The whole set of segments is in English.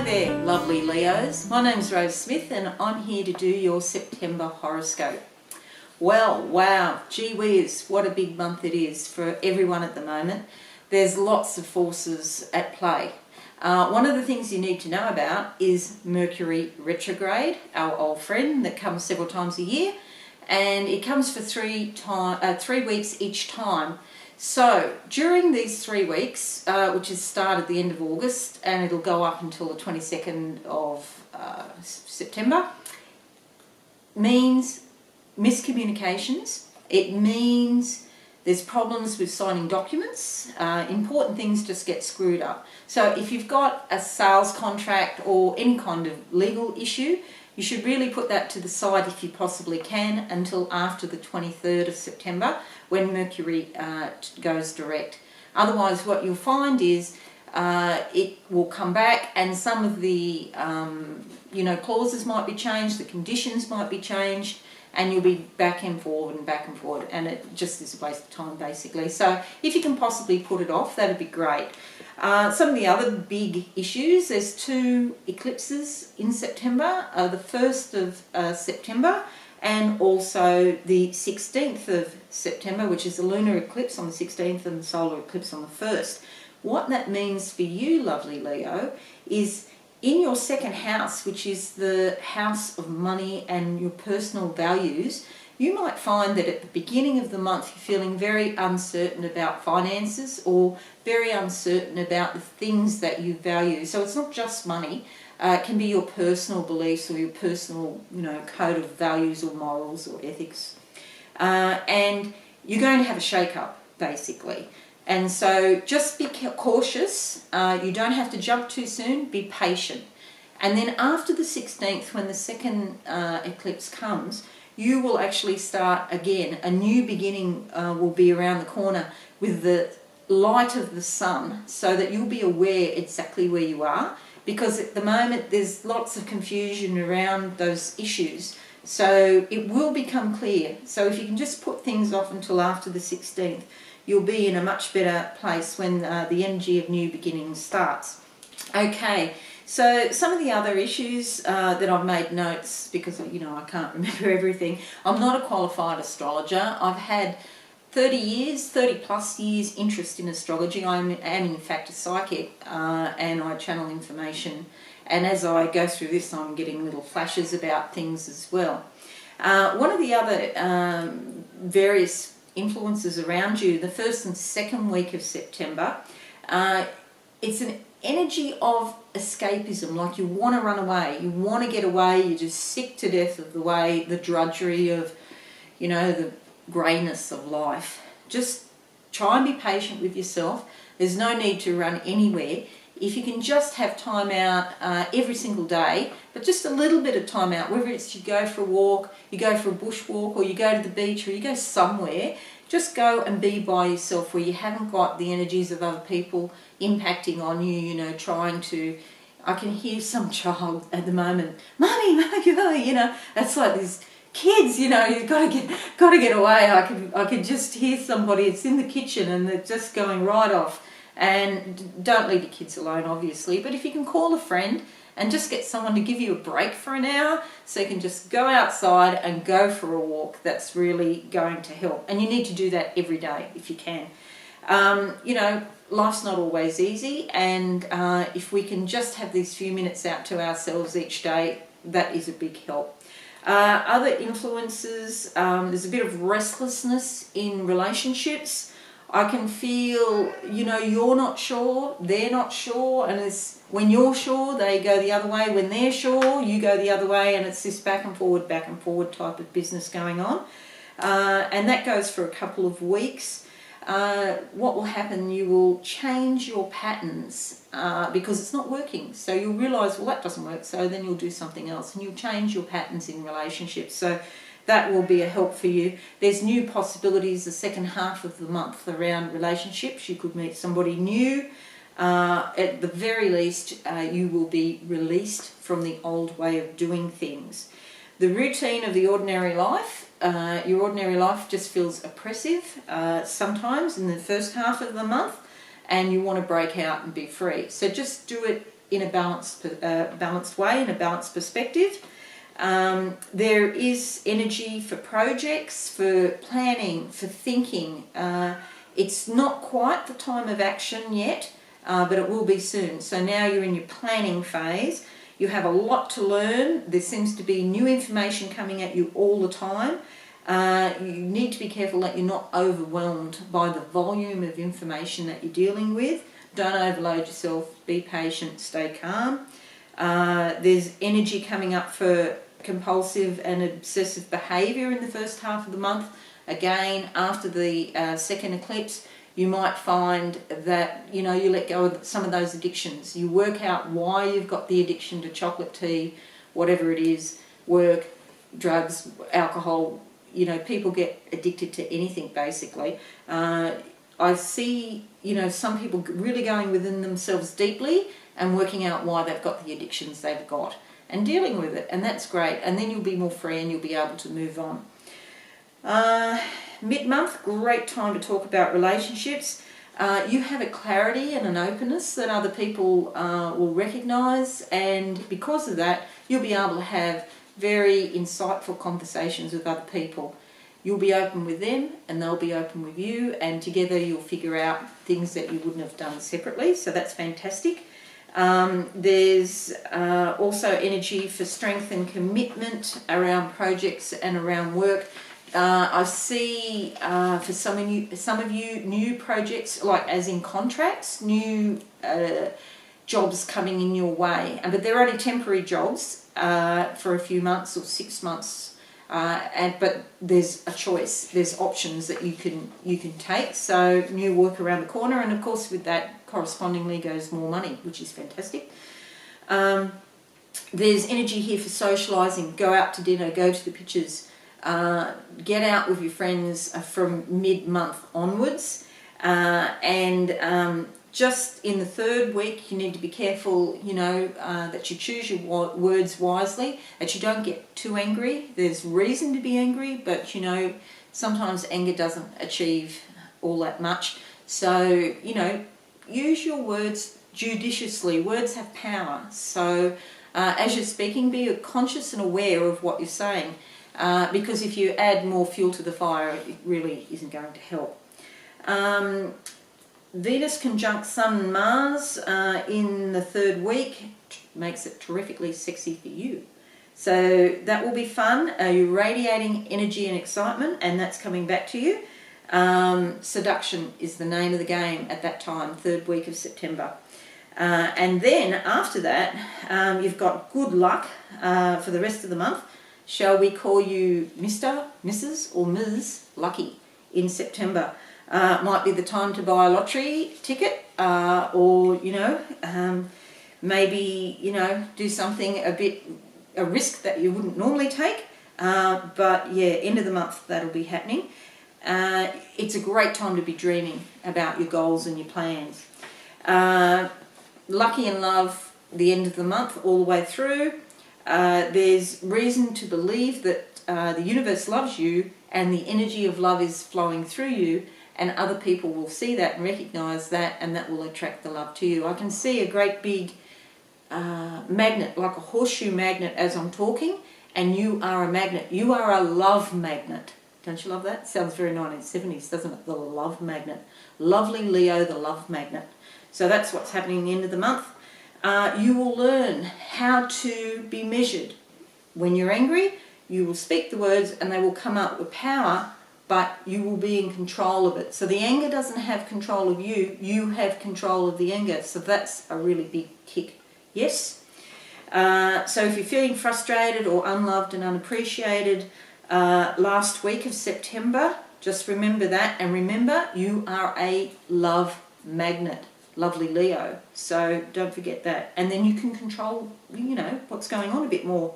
there, lovely Leos. My name's Rose Smith and I'm here to do your September horoscope. Well, wow, gee whiz, what a big month it is for everyone at the moment. There's lots of forces at play. One of the things you need to know about is Mercury retrograde, our old friend that comes several times a year, and it comes for 3 weeks each time. So during these 3 weeks, which is start at the end of August and it'll go up until the 22nd of September, means miscommunications. It means there's problems with signing documents. Important things just get screwed up. So if you've got a sales contract or any kind of legal issue, you should really put that to the side if you possibly can until after the 23rd of September when Mercury goes direct. Otherwise what you'll find is it will come back and some of the clauses might be changed, the conditions might be changed, and you'll be back and forward, and it just is a waste of time basically. So if you can possibly put it off, that'd be great. Some of the other big issues, there's 2 eclipses in September, the 1st of September and also the 16th of September, which is the lunar eclipse on the 16th and the solar eclipse on the 1st. What that means for you, lovely Leo, is in your second house, which is the house of money and your personal values, you might find that at the beginning of the month you're feeling very uncertain about finances or very uncertain about the things that you value. So it's not just money, it can be your personal beliefs or your personal code of values or morals or ethics. And you're going to have a shake-up basically. And so just be cautious. You don't have to jump too soon. Be patient. And then after the 16th, when the second eclipse comes, you will actually start again. A new beginning will be around the corner with the light of the sun, so that you'll be aware exactly where you are. Because at the moment there's lots of confusion around those issues. So it will become clear. So if you can just put things off until after the 16th, you'll be in a much better place when the energy of new beginnings starts. Okay, so some of the other issues that I've made notes, because I can't remember everything. I'm not a qualified astrologer. I've had 30 plus years interest in astrology. I am in fact a psychic and I channel information. And as I go through this, I'm getting little flashes about things as well. One of the other various influences around you, the 1st and 2nd week of September, it's an energy of escapism, like you want to run away, you want to get away, you're just sick to death of the drudgery of, the greyness of life. Just try and be patient with yourself. There's no need to run anywhere. If you can just have time out every single day, but just a little bit of time out, whether it's you go for a walk, you go for a bush walk, or you go to the beach, or you go somewhere, just go and be by yourself where you haven't got the energies of other people impacting on you, trying to... I can hear some child at the moment, Mummy, that's like these kids, you've got to get away. I could just hear somebody, it's in the kitchen and they're just going right off. And don't leave your kids alone, obviously, but if you can call a friend and just get someone to give you a break for an hour so you can just go outside and go for a walk, that's really going to help. And you need to do that every day if you can. Life's not always easy, and if we can just have these few minutes out to ourselves each day, that is a big help. Other influences, there's a bit of restlessness in relationships. I can feel, you're not sure, they're not sure, and it's when you're sure, they go the other way. When they're sure, you go the other way, and it's this back and forward type of business going on. And that goes for a couple of weeks. What will happen, you will change your patterns because it's not working. So you'll realise, well, that doesn't work, so then you'll do something else, and you'll change your patterns in relationships. So that will be a help for you. There's new possibilities the second half of the month around relationships. You could meet somebody new. At the very least, you will be released from the old way of doing things. The routine of the ordinary life, your ordinary life just feels oppressive sometimes in the first half of the month, and you want to break out and be free. So just do it in a balanced way, in a balanced perspective. There is energy for projects, for planning, for thinking. It's not quite the time of action yet, but it will be soon. So now you're in your planning phase. You have a lot to learn. There seems to be new information coming at you all the time. You need to be careful that you're not overwhelmed by the volume of information that you're dealing with. Don't overload yourself. Be patient. Stay calm. There's energy coming up for compulsive and obsessive behaviour in the first half of the month. Again, after the second eclipse, you might find that, you let go of some of those addictions. You work out why you've got the addiction to chocolate tea, whatever it is, work, drugs, alcohol. People get addicted to anything, basically. I see, some people really going within themselves deeply and working out why they've got the addictions they've got and dealing with it, and that's great. And then you'll be more free and you'll be able to move on. Mid-month, great time to talk about relationships. You have a clarity and an openness that other people will recognise, and because of that, you'll be able to have very insightful conversations with other people. You'll be open with them and they'll be open with you, and together you'll figure out things that you wouldn't have done separately, so that's fantastic. There's also energy for strength and commitment around projects and around work. I see for some of you new projects, like as in contracts, new jobs coming in your way, but they're only temporary jobs for a few months or 6 months, but there's a choice, there's options that you can take. So new work around the corner, and of course with that correspondingly goes more money, which is fantastic. There's energy here for socialising. Go out to dinner, go to the pictures, get out with your friends from mid-month onwards, and just in the third week you need to be careful, that you choose your words wisely, that you don't get too angry. There's reason to be angry, but sometimes anger doesn't achieve all that much. So use your words judiciously. Words have power, so as you're speaking, be conscious and aware of what you're saying, because if you add more fuel to the fire, it really isn't going to help. Venus conjunct Sun and Mars in the third week makes it terrifically sexy for you. So that will be fun. You're radiating energy and excitement, and that's coming back to you. Seduction is the name of the game at that time, third week of September. And then after that, you've got good luck for the rest of the month. Shall we call you Mr., Mrs. or Ms. Lucky in September? Might be the time to buy a lottery ticket, or maybe do something a risk that you wouldn't normally take. But yeah, end of the month that'll be happening. It's a great time to be dreaming about your goals and your plans. Lucky in love, the end of the month all the way through. There's reason to believe that the universe loves you and the energy of love is flowing through you, and other people will see that and recognise that, and that will attract the love to you. I can see a great big magnet, like a horseshoe magnet as I'm talking, and you are a magnet. You are a love magnet. Don't you love that? Sounds very 1970s, doesn't it? The love magnet. Lovely Leo, the love magnet. So that's what's happening at the end of the month. You will learn how to be measured. When you're angry, you will speak the words and they will come out with power, but you will be in control of it. So the anger doesn't have control of you, you have control of the anger. So that's a really big kick. Yes? So if you're feeling frustrated or unloved and unappreciated last week of September, just remember that, and remember you are a love magnet. Lovely Leo. So don't forget that. And then you can control, what's going on a bit more.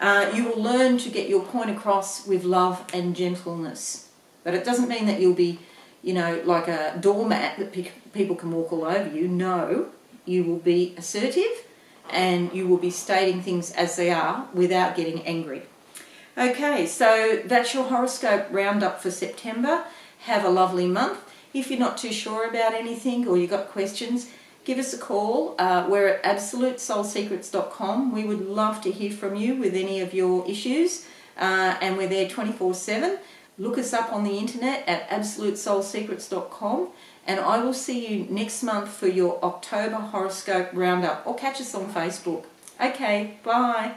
You will learn to get your point across with love and gentleness. But it doesn't mean that you'll be, like a doormat that people can walk all over you. No, you will be assertive and you will be stating things as they are without getting angry. Okay, so that's your horoscope roundup for September. Have a lovely month. If you're not too sure about anything or you've got questions, give us a call. We're at absolutesoulsecrets.com. We would love to hear from you with any of your issues, and we're there 24/7. Look us up on the internet at absolutesoulsecrets.com, and I will see you next month for your October horoscope roundup, or catch us on Facebook. Okay, bye.